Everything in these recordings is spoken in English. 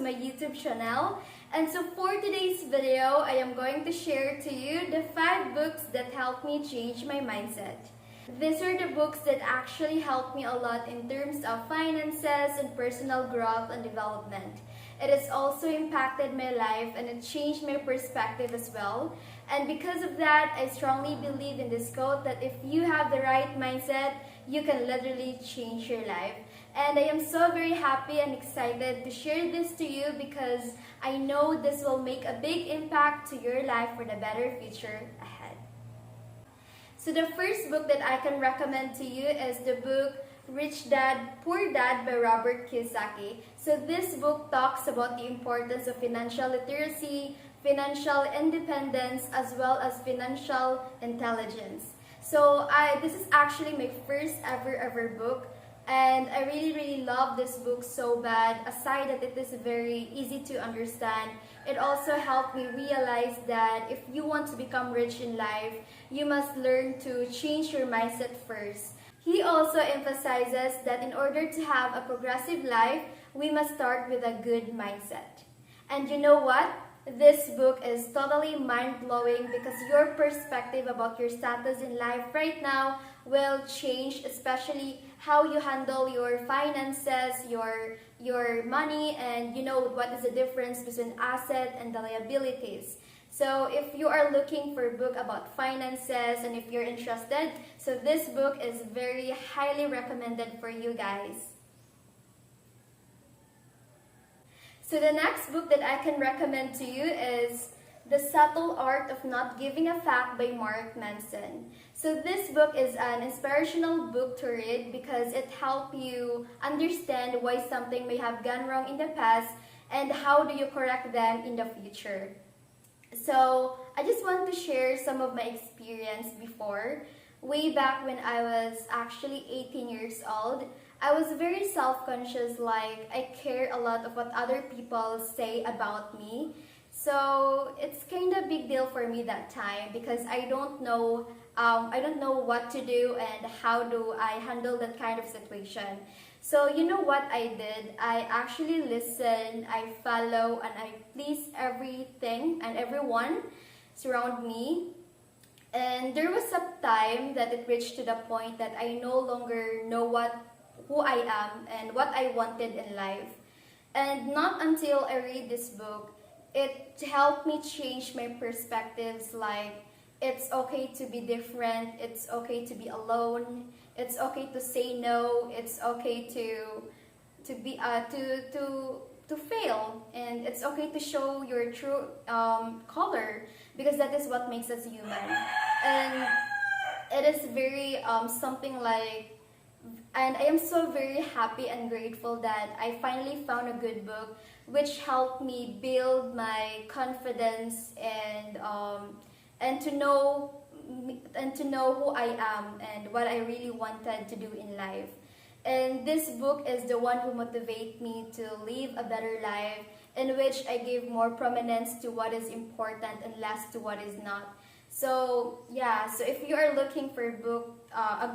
my YouTube channel. And so for today's video, I am going to share to you the 5 books that helped me change my mindset. These are the books that actually helped me a lot in terms of finances and personal growth and development. It has also impacted my life and it changed my perspective as well. And because of that, I strongly believe in this quote that if you have the right mindset, you can literally change your life. And I am so very happy and excited to share this to you because I know this will make a big impact to your life for the better future ahead. So the first book that I can recommend to you is the book Rich Dad, Poor Dad by Robert Kiyosaki. So this book talks about the importance of financial literacy, financial independence, as well as financial intelligence. So this is actually my first ever book, and I really love this book so bad. Aside that it is very easy to understand, it also helped me realize that if you want to become rich in life, you must learn to change your mindset first. He also emphasizes that in order to have a progressive life, we must start with a good mindset. And you know what? This book is totally mind-blowing because your perspective about your status in life right now will change, especially how you handle your finances, your money, and you know what is the difference between asset and the liabilities. So if you are looking for a book about finances and if you're interested, so this book is very highly recommended for you guys. So the next book that I can recommend to you is The Subtle Art of Not Giving a Fuck by Mark Manson. So this book is an inspirational book to read because it helps you understand why something may have gone wrong in the past and how do you correct them in the future. So I just want to share some of my experience before. Way back when I was actually 18 years old, I was very self-conscious, like I care a lot of what other people say about me. So it's kind of a big deal for me that time because I don't know what to do and how do I handle that kind of situation. So you know what I did? I actually listen, I follow, and I please everything and everyone surround me. And there was a time that it reached to the point that I no longer know who I am and what I wanted in life. And not until I read this book, it helped me change my perspectives, like it's okay to be different, it's okay to be alone, it's okay to say no, it's okay to be to fail, and it's okay to show your true color because that is what makes us human. And it is very something like, and I am so very happy and grateful that I finally found a good book which helped me build my confidence and to know who I am and what I really wanted to do in life. And this book is the one who motivated me to live a better life, in which I give more prominence to what is important and less to what is not. So yeah, so if you are looking for a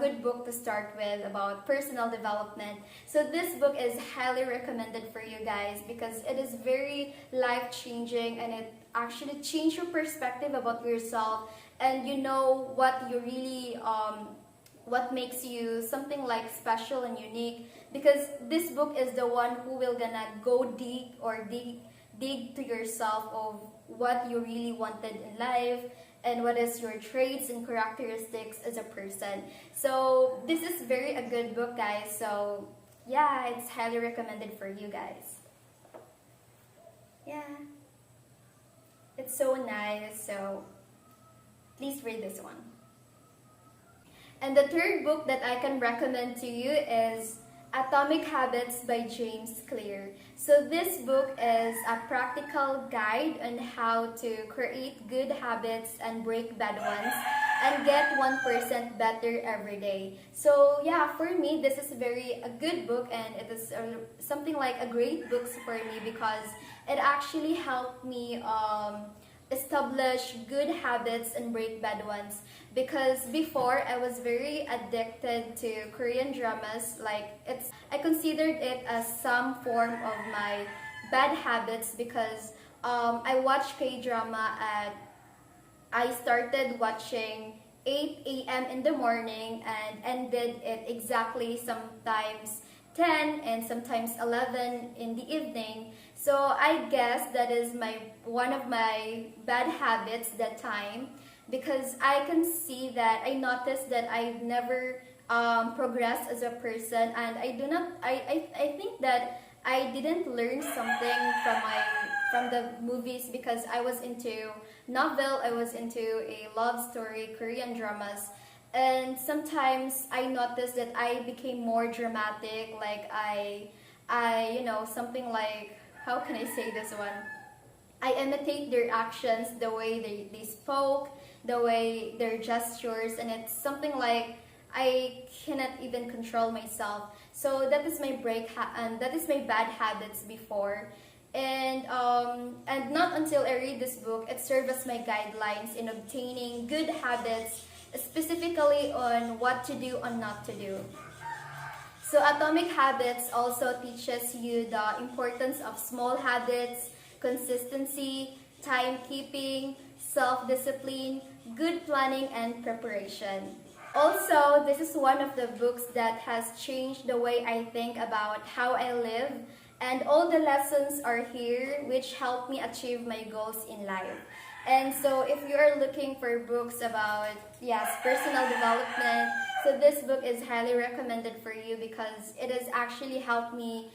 good book to start with about personal development, so this book is highly recommended for you guys because it is very life-changing and it actually changes your perspective about yourself, and you know what you really what makes you something like special and unique, because this book is the one who will gonna go dig to yourself of what you really wanted in life and what is your traits and characteristics as a person. So this is very a good book, guys. So yeah, it's highly recommended for you guys. Yeah, it's so nice. So please read this one. And the third book that I can recommend to you is Atomic Habits by James Clear. So this book is a practical guide on how to create good habits and break bad ones and get 1% better every day. So yeah, for me, this is a good book, and it is something like a great book for me because it actually helped me establish good habits and break bad ones. Because before, I was very addicted to Korean dramas. Like I considered it as some form of my bad habits because I watch K-drama at I started watching 8 a.m. in the morning and ended it exactly sometimes 10 and sometimes 11 in the evening. So I guess that is my one of my bad habits that time because I can see that I noticed that I never progressed as a person, and I do not I think that I didn't learn something from the movies because I was into novel, I was into a love story, Korean dramas. And sometimes I noticed that I became more dramatic, like something like, how can I say this one? I imitate their actions, the way they spoke, the way their gestures, and it's something like I cannot even control myself. So that is my and that is my bad habits before. And not until I read this book, it served as my guidelines in obtaining good habits, specifically on what to do and not to do. So Atomic Habits also teaches you the importance of small habits, consistency, timekeeping, self-discipline, good planning, and preparation. Also, this is one of the books that has changed the way I think about how I live, and all the lessons are here which help me achieve my goals in life. And so if you are looking for books about, yes, personal development, so this book is highly recommended for you because it has actually helped me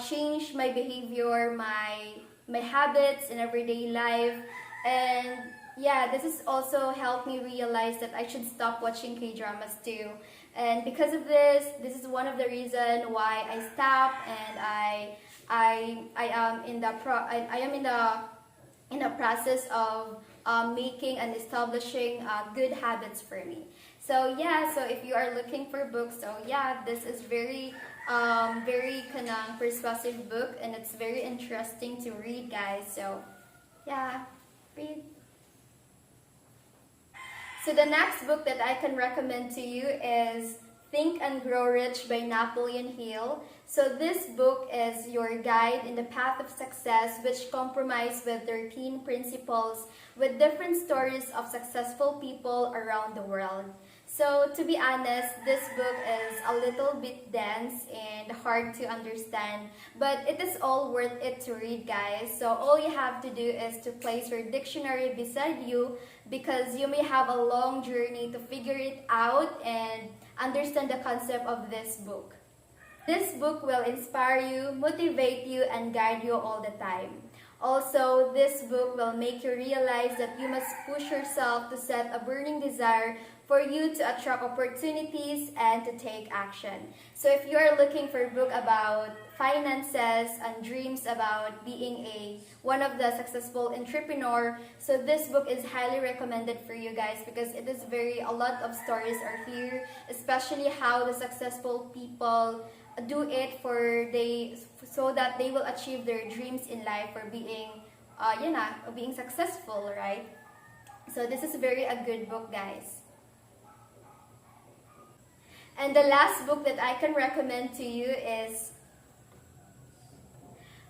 change my behavior, my habits in everyday life. And yeah, this has also helped me realize that I should stop watching K-dramas too. And because of this is one of the reasons why I stopped, and I am in the I am in the process of making and establishing good habits for me. So yeah, so if you are looking for books, so yeah, this is very kanang persuasive book, and it's very interesting to read, guys. So yeah, read. So the next book that I can recommend to you is Think and Grow Rich by Napoleon Hill. So this book is your guide in the path of success, which compromise with 13 principles with different stories of successful people around the world. So to be honest, this book is a little bit dense and hard to understand, but it is all worth it to read, guys. So all you have to do is to place your dictionary beside you, because you may have a long journey to figure it out and understand the concept of this book. This book will inspire you, motivate you, and guide you all the time. Also, this book will make you realize that you must push yourself to set a burning desire for you to attract opportunities and to take action. So if you are looking for a book about finances and dreams about being one of the successful entrepreneur, so this book is highly recommended for you guys, because it is a lot of stories are here, especially how the successful people do it so that they will achieve their dreams in life for being successful, right? So this is a good book, guys. And the last book that I can recommend to you is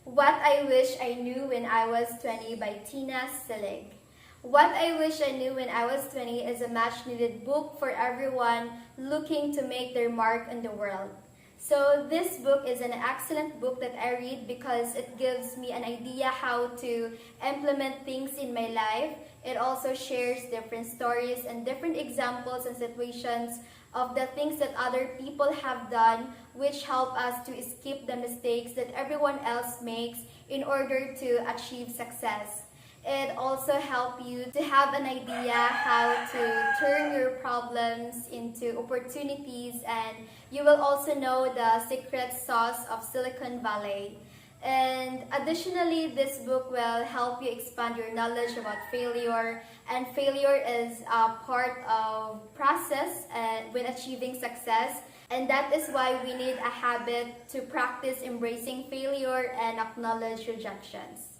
What I Wish I Knew When I Was 20 by Tina Selig. What I Wish I Knew When I Was 20 is a much-needed book for everyone looking to make their mark in the world. So this book is an excellent book that I read because it gives me an idea how to implement things in my life. It also shares different stories and different examples and situations of the things that other people have done, which help us to escape the mistakes that everyone else makes in order to achieve success. It also helps you to have an idea how to turn your problems into opportunities, and you will also know the secret sauce of Silicon Valley. And additionally, this book will help you expand your knowledge about failure, and failure is a part of process when achieving success, and that is why we need a habit to practice embracing failure and acknowledge rejections.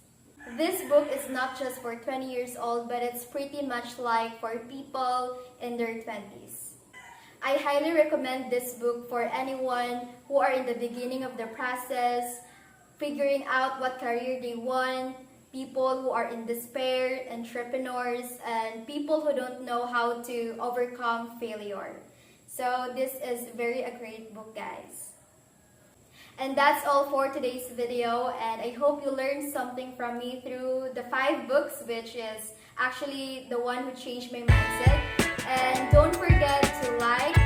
This book is not just for 20 years old, but it's pretty much like for people in their 20s. I highly recommend this book for anyone who are in the beginning of the process, figuring out what career they want, people who are in despair, entrepreneurs, and people who don't know how to overcome failure. So this is very a great book, guys. And that's all for today's video, and I hope you learned something from me through the 5 books, which is actually the one who changed my mindset. And don't forget to like,